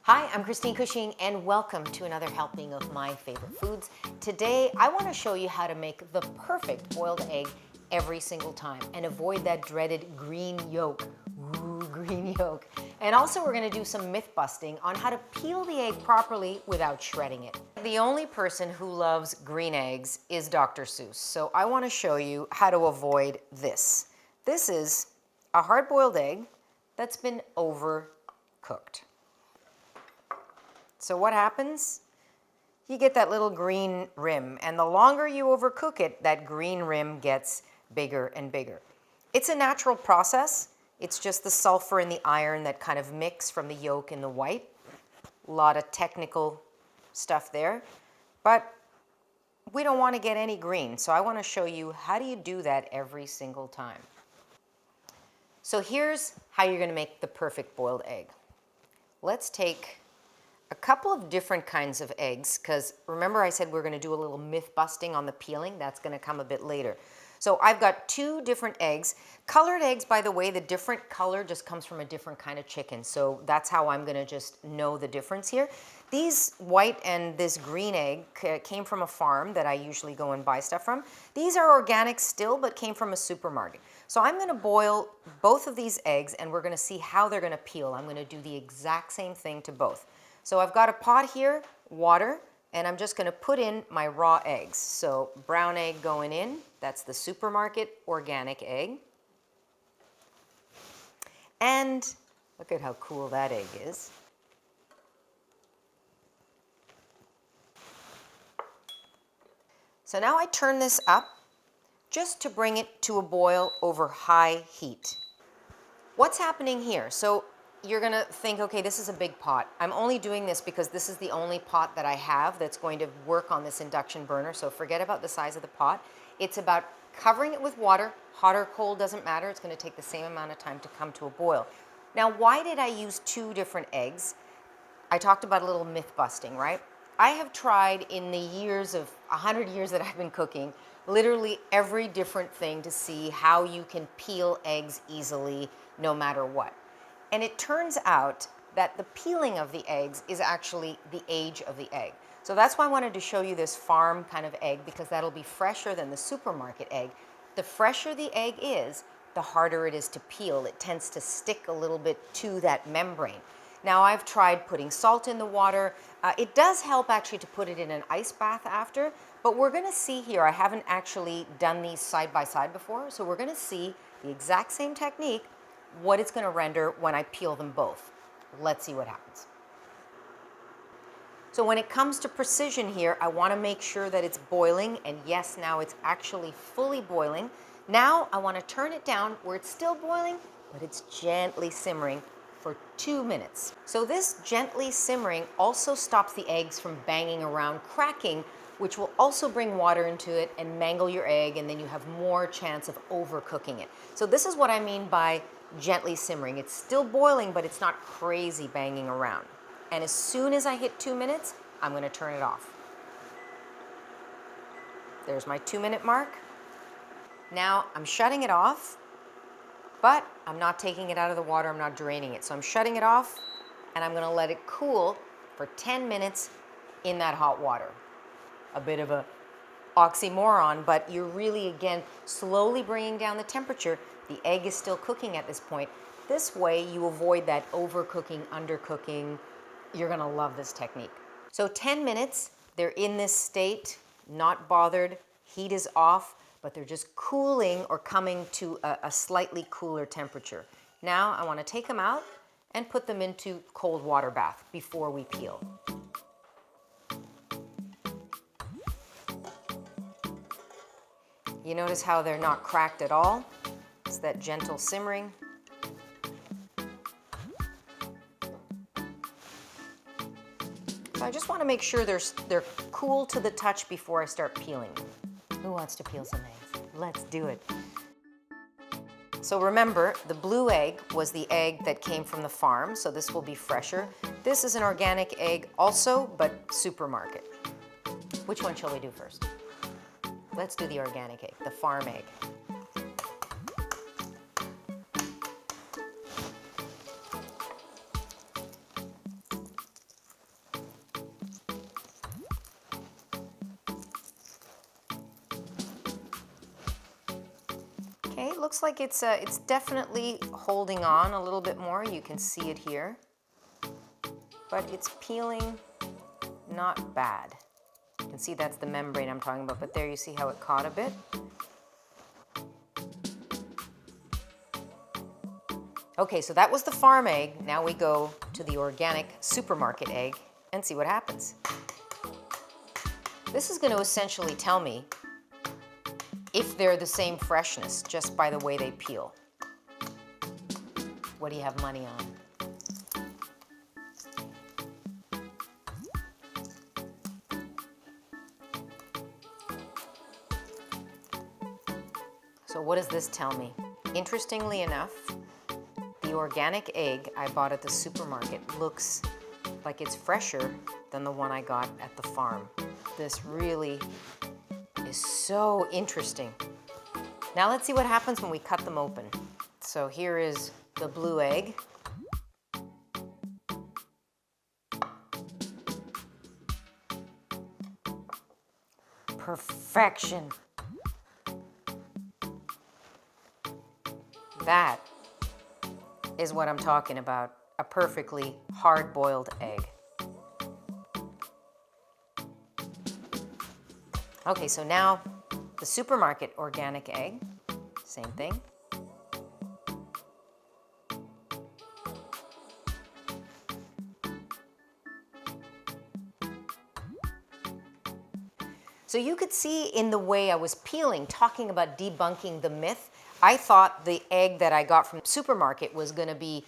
Hi, I'm Christine Cushing and welcome to another helping of My Favorite Foods. Today, I want to show you how to make the perfect boiled egg every single time and avoid that dreaded green yolk. Ooh, green yolk. And also we're going to do some myth busting on how to peel the egg properly without shredding it. The only person who loves green eggs is Dr. Seuss. So I want to show you how to avoid this. This is a hard-boiled egg that's been overcooked. So what happens? You get that little green rim, and the longer you overcook it, that green rim gets bigger and bigger. It's a natural process. It's just the sulfur and the iron that kind of mix from the yolk and the white. A lot of technical stuff there, but we don't want to get any green. So I want to show you how do you do that every single time. So here's how you're going to make the perfect boiled egg. Let's take a couple of different kinds of eggs, because remember I said we're going to do a little myth busting on the peeling. That's going to come a bit later. So I've got two different eggs. Colored eggs, by the way, the different color just comes from a different kind of chicken. So that's how I'm going to just know the difference here. These white and this green egg came from a farm that I usually go and buy stuff from. These are organic still, but came from a supermarket. So I'm going to boil both of these eggs and we're going to see how they're going to peel. I'm going to do the exact same thing to both. So I've got a pot here, water, and I'm just going to put in my raw eggs. So brown egg going in, that's the supermarket organic egg. And look at how cool that egg is. So now I turn this up just to bring it to a boil over high heat. What's happening here? So you're going to think, okay, this is a big pot. I'm only doing this because this is the only pot that I have that's going to work on this induction burner, so forget about the size of the pot. It's about covering it with water. Hot or cold doesn't matter. It's going to take the same amount of time to come to a boil. Now, why did I use two different eggs? I talked about a little myth busting, right? I have tried in the years of 100 years that I've been cooking, literally every different thing to see how you can peel eggs easily no matter what. And it turns out that the peeling of the eggs is actually the age of the egg. So that's why I wanted to show you this farm kind of egg, because that'll be fresher than the supermarket egg. The fresher the egg is, the harder it is to peel. It tends to stick a little bit to that membrane. Now I've tried putting salt in the water. It does help actually to put it in an ice bath after, but we're gonna see here, I haven't actually done these side by side before, so we're gonna see the exact same technique, what it's going to render when I peel them both. Let's see what happens. So when it comes to precision here, I want to make sure that it's boiling, and yes, now it's actually fully boiling. Now I want to turn it down where it's still boiling, but it's gently simmering for 2 minutes. So this gently simmering also stops the eggs from banging around, cracking, which will also bring water into it and mangle your egg, and then you have more chance of overcooking it. So this is what I mean by gently simmering. It's still boiling, but it's not crazy banging around. And as soon as I hit 2 minutes, I'm going to turn it off. There's my 2-minute mark. Now I'm shutting it off, but I'm not taking it out of the water. I'm not draining it. So I'm shutting it off, and I'm going to let it cool for 10 minutes in that hot water. A bit of a oxymoron, but you're really, again, slowly bringing down the temperature. The egg is still cooking at this point. This way you avoid that overcooking, undercooking. You're gonna love this technique. So 10 minutes, they're in this state, not bothered, heat is off, but they're just cooling or coming to a slightly cooler temperature. Now I wanna take them out and put them into cold water bath before we peel. You notice how they're not cracked at all? It's that gentle simmering. So I just want to make sure they're cool to the touch before I start peeling. Who wants to peel some eggs? Let's do it. So remember, the blue egg was the egg that came from the farm, so this will be fresher. This is an organic egg also, but supermarket. Which one shall we do first? Let's do the organic egg, the farm egg. Okay, it looks like it's definitely holding on a little bit more. You can see it here. But it's peeling not bad. You can see that's the membrane I'm talking about, but there you see how it caught a bit. Okay, so that was the farm egg. Now we go to the organic supermarket egg and see what happens. This is going to essentially tell me if they're the same freshness just by the way they peel. What do you have money on? So what does this tell me? Interestingly enough, the organic egg I bought at the supermarket looks like it's fresher than the one I got at the farm. This really is so interesting. Now let's see what happens when we cut them open. So here is the blue egg. Perfection. That is what I'm talking about, a perfectly hard-boiled egg. Okay, so now the supermarket organic egg, same thing. So you could see in the way I was peeling, talking about debunking the myth, I thought the egg that I got from the supermarket was going to be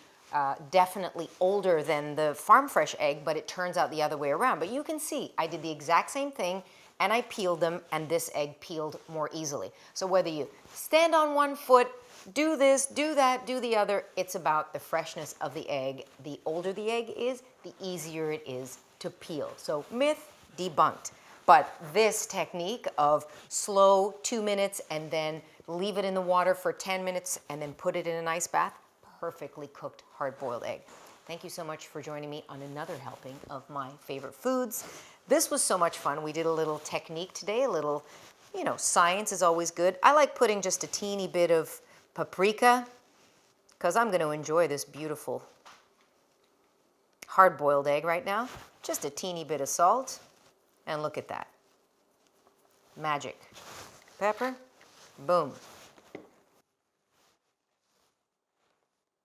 definitely older than the farm fresh egg, but it turns out the other way around. But you can see I did the exact same thing and I peeled them, and this egg peeled more easily. So whether you stand on one foot, do this, do that, do the other, it's about the freshness of the egg. The older the egg is, the easier it is to peel. So myth debunked. But this technique of slow 2 minutes and then leave it in the water for 10 minutes and then put it in an ice bath, perfectly cooked hard-boiled egg. Thank you so much for joining me on another helping of My Favorite Foods. This was so much fun. We did a little technique today, a little, science is always good. I like putting just a teeny bit of paprika because I'm going to enjoy this beautiful hard-boiled egg right now. Just a teeny bit of salt. And look at that. Magic. Pepper. Boom.